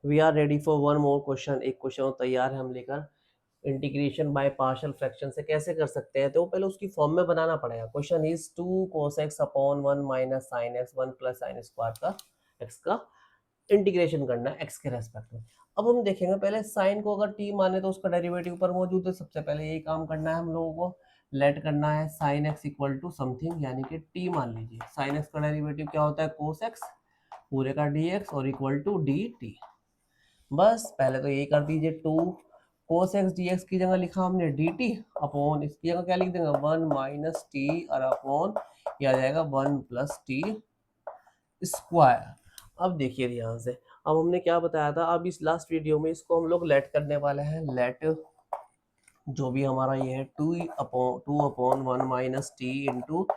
We are ready for one more question. एक question तैयार है हम लेकर। इंटीग्रेशन बाय पार्शियल फ्रैक्शन से कैसे कर सकते हैं, तो वो पहले उसकी फॉर्म में बनाना पड़ेगा। Question is 2 cos x upon 1 minus sine x 1 plus sine square का x का इंटीग्रेशन करना है x के रेस्पेक्ट में। अब हम देखेंगे पहले साइन को अगर t माने तो उसका डेरिवेटिव ऊपर मौजूद है। सबसे पहले यही काम करना है हम लोगों को। लेट करना है sine x equal to something, यानी कि t मान लीजिए। साइन x का डेरिवेटिव क्या होता है, cos x पूरे का dx और इक्वल टू dt। बस पहले तो यही कर दीजिए। 2 cos x dx की जगह लिखा हमने dt अपॉन इसकी जगह क्या लिख देंगे 1 माइनस टी और अपॉन यह आ जाएगा 1 प्लस टी स्क्वायर। अब देखिए ध्यान से, अब हमने क्या बताया था, अब इस लास्ट वीडियो में इसको हम लोग लेट करने वाले हैं। लेट जो भी हमारा ये है 2 upon 1 minus T into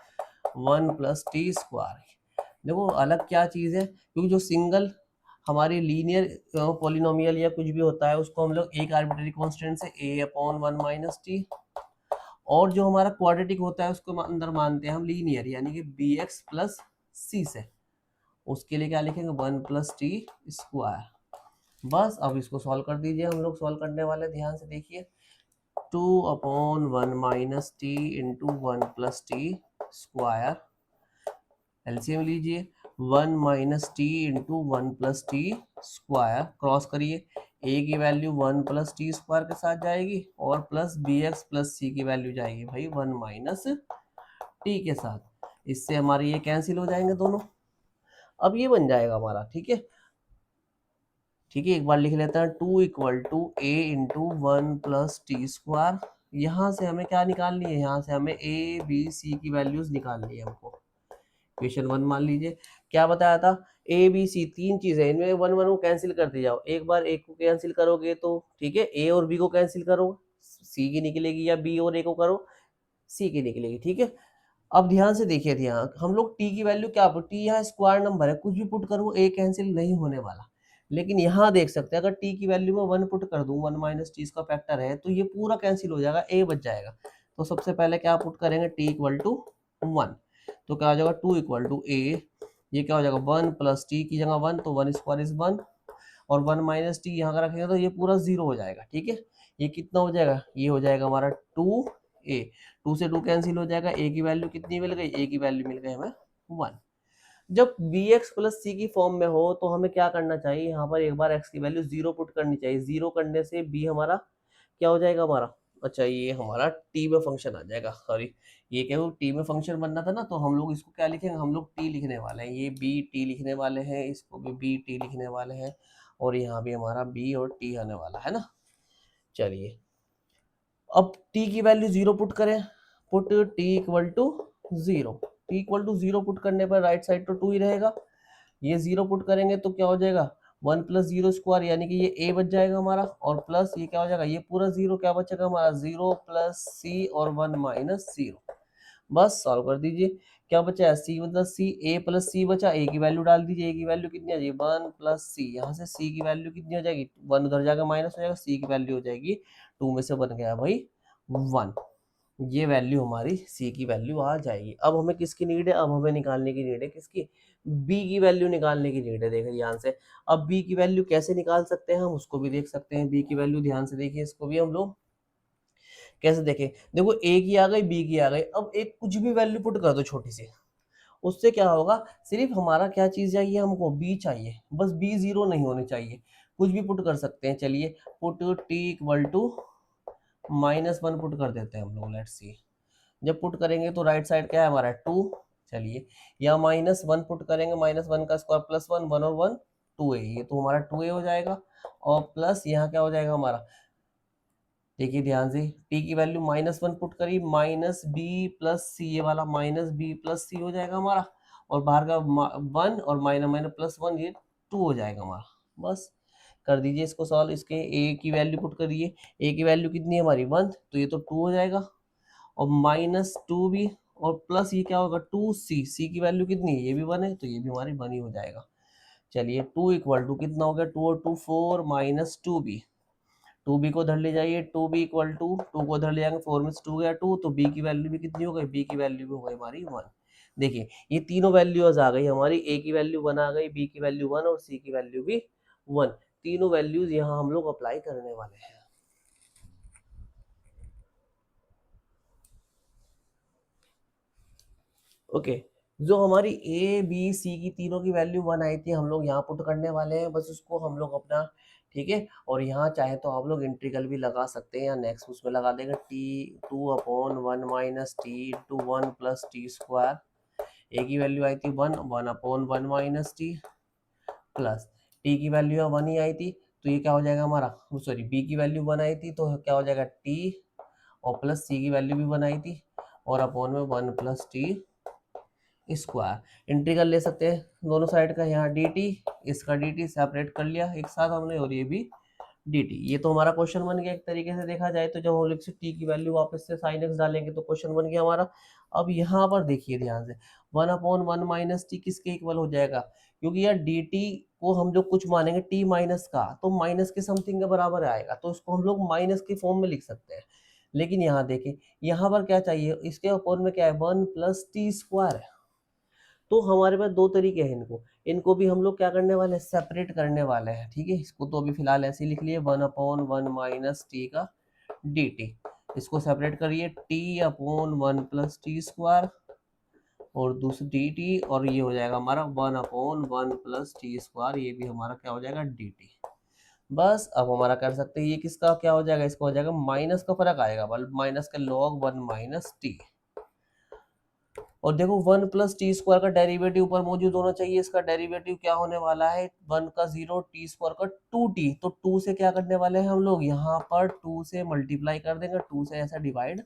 1 plus T square. देखो अलग क्या चीज़ है, क्योंकि जो सिंगल हमारी लीनियर पॉलिनोमियल या कुछ भी होता है उसको हम लोग एक आर्बिट्ररी कांस्टेंट से a अपॉन 1 माइनस टी, और जो हमारा क्वाड्रेटिक होता है उसको अंदर मानते हैं हम लीनियर, यानी कि bx प्लस सी से। उसके लिए क्या लिखेंगे 1 प्लस टी स्क्वायर। बस अब इसको सॉल्व कर दीजिए। हम लोग सॉल्व करने वाले, ध्यान से देखिए। 2 upon 1 minus T into 1 plus T square. LCM लीजिए, 1 minus T into 1 plus T square, cross करिए। a की वैल्यू 1 प्लस टी स्क्वायर के साथ जाएगी और प्लस बी एक्स प्लस सी की वैल्यू जाएगी भाई 1 माइनस टी के साथ। इससे हमारे ये कैंसिल हो जाएंगे दोनों। अब ये बन जाएगा हमारा, ठीक है। ठीक है, एक बार लिख लेते हैं। 2 equal to a into 1 plus T square. यहाँ से हमें क्या निकालनी है, यहाँ से हमें ए बी सी की वैल्यूज निकालनी है हमको। इक्वेशन 1 मान लीजिए, क्या बताया था, ए बी सी तीन चीजें, इनमें 1 1 को कैंसिल करते जाओ। एक बार ए को कैंसिल करोगे तो ठीक है, ए और बी को कैंसिल करो, सी की निकलेगी, या बी और ए को करो, सी की निकलेगी, ठीक है। अब ध्यान से देखिए, ध्यान, हम लोग टी की वैल्यू क्या पुट, टी यहाँ स्क्वायर नंबर है, कुछ भी पुट करूँ ए कैंसिल नहीं होने वाला। लेकिन यहाँ देख सकते हैं, अगर टी की वैल्यू में 1 पुट कर दूं, 1 माइनस टी इसका फैक्टर है, तो ये पूरा कैंसिल हो जाएगा, ए बच जाएगा। तो सबसे पहले क्या पुट करेंगे, टी इक्वल टू 1, तो क्या हो जाएगा 2 इक्वल टू ए, ये क्या हो जाएगा 1 प्लस टी की जगह 1, तो 1 स्क्वायर इज 1, और 1 माइनस टी यहाँ का रखेंगे तो ये पूरा 0 हो जाएगा, ठीक है। ये कितना हो जाएगा, ये हो जाएगा हमारा 2a। 2 से 2 कैंसिल हो जाएगा, a की वैल्यू कितनी मिल गई, a की वैल्यू मिल गई हमें 1। जब bx प्लस सी की फॉर्म में हो तो हमें क्या करना चाहिए, यहाँ पर एक बार x की वैल्यू 0 पुट करनी चाहिए। 0 करने से b हमारा क्या हो जाएगा हमारा, अच्छा ये हमारा t में फंक्शन आ जाएगा, सॉरी ये क्या वो t में फंक्शन बनना था ना, तो हम लोग इसको क्या लिखेंगे, हम लोग t लिखने वाले हैं, ये b t लिखने वाले हैं, इसको भी b t लिखने वाले हैं, और यहाँ भी हमारा b और t आने वाला है ना। चलिए अब t की वैल्यू 0 पुट करें, put t equal to 0। t equal to 0 put करने पर राइट साइड तो 2 ही रहेगा, ये 0 पुट करेंगे तो क्या हो जाएगा 1 प्लस जीरो स्क्वायर, यानी कि ये a बच जाएगा हमारा, और प्लस ये क्या हो जाएगा, ये पूरा 0 क्या बचेगा हमारा 0 प्लस सी और 1 माइनस 0। बस सॉल्व कर दीजिए, क्या बचा है सी मतलब सी, ए प्लस सी बचा, ए की वैल्यू डाल दीजिए, ए की वैल्यू कितनी आ जाएगी 1 प्लस सी, यहाँ से सी की वैल्यू कितनी हो जाएगी 1 उधर जाकर माइनस हो जाएगा, सी की वैल्यू हो जाएगी 2 में से बन गया भाई 1। ये वैल्यू हमारी सी की वैल्यू आ जाएगी। अब हमें किसकी नीड है, अब हमें निकालने की नीड है किसकी, बी की वैल्यू निकालने की नीड है। देखिए ध्यान से, अब बी की वैल्यू कैसे निकाल सकते हैं हम, उसको भी देख सकते हैं। बी की वैल्यू ध्यान से देखिए, इसको भी हम लोग कैसे देखें, देखो ए की आ गई, बी की आ गई, अब एक कुछ भी वैल्यू पुट कर दो छोटी सी, उससे क्या होगा, सिर्फ हमारा क्या चीज चाहिए हमको, बी चाहिए, बस बी 0 नहीं होनी चाहिए, कुछ भी पुट कर सकते हैं। चलिए put t equal to -1 put कर देते हैं हम लोग, लेट्स सी। जब पुट करेंगे तो राइट साइड क्या है हमारा 2, चलिए, या -1 पुट करेंगे, -1 का स्क्वायर प्लस 1, 1 और 1 2a, ये तो हमारा 2a हो जाएगा, और प्लस यहाँ क्या हो जाएगा हमारा, देखिए ध्यान से, t की वैल्यू -1 पुट करी, माइनस बी प्लस सी, ये वाला माइनस बी प्लस सी हो जाएगा हमारा, और बाहर का 1 और माइनस माइनस प्लस 1, ये 2 हो जाएगा हमारा। बस कर दीजिए इसको सॉल्व, इसके a की वैल्यू पुट करिए, a की वैल्यू कितनी है हमारी 1, तो ये तो 2 हो जाएगा, और -2 भी, और प्लस ये क्या होगा 2c, c की वैल्यू कितनी है, ये भी 1 है, तो ये भी हमारी 1 ही हो जाएगा। चलिए 2 इक्वल टू कितना हो गया, 2 और 2 4 माइनस 2b, 2b को धर ले जाइए, 2b इक्वल टू 2 को धर ले जाएंगे, 4 में से 2 गया 2, तो b की वैल्यू भी कितनी हो गई, b की वैल्यू भी हो गई हमारी 1। देखिए ये तीनों वैल्यूज आ गई हमारी, a की वैल्यू 1 आ गई, b की वैल्यू 1 और c की वैल्यू भी 1। तीनों वैल्यूज यहाँ हम लोग अप्लाई करने वाले हैं। ओके, जो हमारी ए बी सी की तीनों की वैल्यू 1 आई थी हम लोग यहाँ पुट करने वाले हैं, बस उसको हम लोग अपना, ठीक है। और यहाँ चाहे तो आप लोग इंटीग्रल भी लगा सकते हैं, या नेक्स्ट उसमें लगा देंगे T 2/1 minus T into 1 plus T square. A की वैल्यू आई थी 1, 1/1 माइनस टी, प्लस टी की वैल्यू 1 ही आई थी, तो ये क्या हो जाएगा हमारा, सॉरी बी की वैल्यू 1 आई थी तो क्या हो जाएगा टी, और प्लस सी की वैल्यू भी 1 आई थी, और अपॉन में 1 प्लस टी स्क्वायर। इंटीग्रल ले सकते हैं दोनों साइड का, यहाँ डी टी, इसका डी टी सेपरेट कर लिया एक साथ हमने, और ये भी डी टी। ये तो हमारा क्वेश्चन बन गया एक तरीके से देखा जाए तो। जब हम लोग टी की वैल्यू वापस से साइन एक्स डालेंगे तो क्वेश्चन बन गया हमारा। अब यहाँ पर देखिए ध्यान से, 1/1 माइनस टी किसके इक्वल हो जाएगा, क्योंकि यार डी टी को हम जो कुछ मानेंगे टी माइनस का, तो माइनस के समथिंग के बराबर आएगा, तो इसको हम लोग माइनस के फॉर्म में लिख सकते हैं। लेकिन यहाँ देखिए, यहाँ पर क्या चाहिए, इसके अपोन में क्या है, 1 प्लस टी स्क्वायर है। तो हमारे पास दो तरीके हैं, इनको भी हम लोग क्या करने वाले हैं, सेपरेट करने वाले हैं, ठीक है। इसको तो अभी फिलहाल ऐसे ही लिख लिए, 1/1 माइनस टी का डी टी, इसको सेपरेट करिए, t/1 प्लस टी स्क्वायर, और दूसरी डी टी, और ये हो जाएगा हमारा 1/1 प्लस टी स्क्वायर, ये भी हमारा क्या हो जाएगा डी टी। बस अब हमारा कर सकते हैं, ये किसका क्या हो जाएगा, इसका हो जाएगा माइनस का फर्क आएगा, बल्कि माइनस के लॉग 1 माइनस टी। और देखो 1 प्लस टी स्क्वायर का डेरिवेटिव ऊपर मौजूद होना चाहिए, इसका डेरिवेटिव क्या होने वाला है, 1 का 0, टी स्क्वायर का 2t, तो 2 से क्या करने वाले हैं हम लोग, यहाँ पर 2 से मल्टीप्लाई कर देंगे, 2 से ऐसा डिवाइड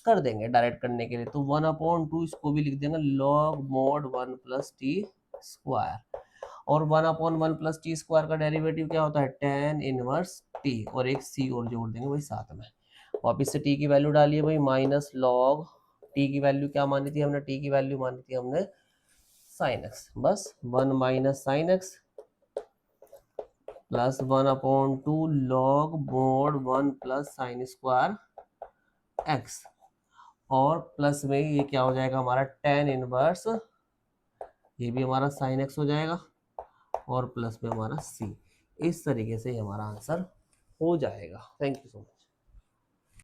कर देंगे डायरेक्ट करने के लिए, तो 1/2 इसको भी लिख देंगे log mode 1 plus T square. और 1/1 प्लस टी स्क्वायर का डेरिवेटिव क्या होता है, tan इनवर्स टी, और एक सी और जोड़ देंगे वही साथ में। वापिस से टी की वैल्यू डालिए भाई, माइनस लॉग, टी की वैल्यू क्या मानी थी हमने, टी की वैल्यू मानी थी हमने साइन एक्स, बस 1 minus sine x plus 1/2 log mode 1 plus sine square x, और प्लस में ये क्या हो जाएगा हमारा tan इनवर्स, ये भी हमारा साइन एक्स हो जाएगा, और प्लस में हमारा सी। इस तरीके से हमारा आंसर हो जाएगा। Thank you so much.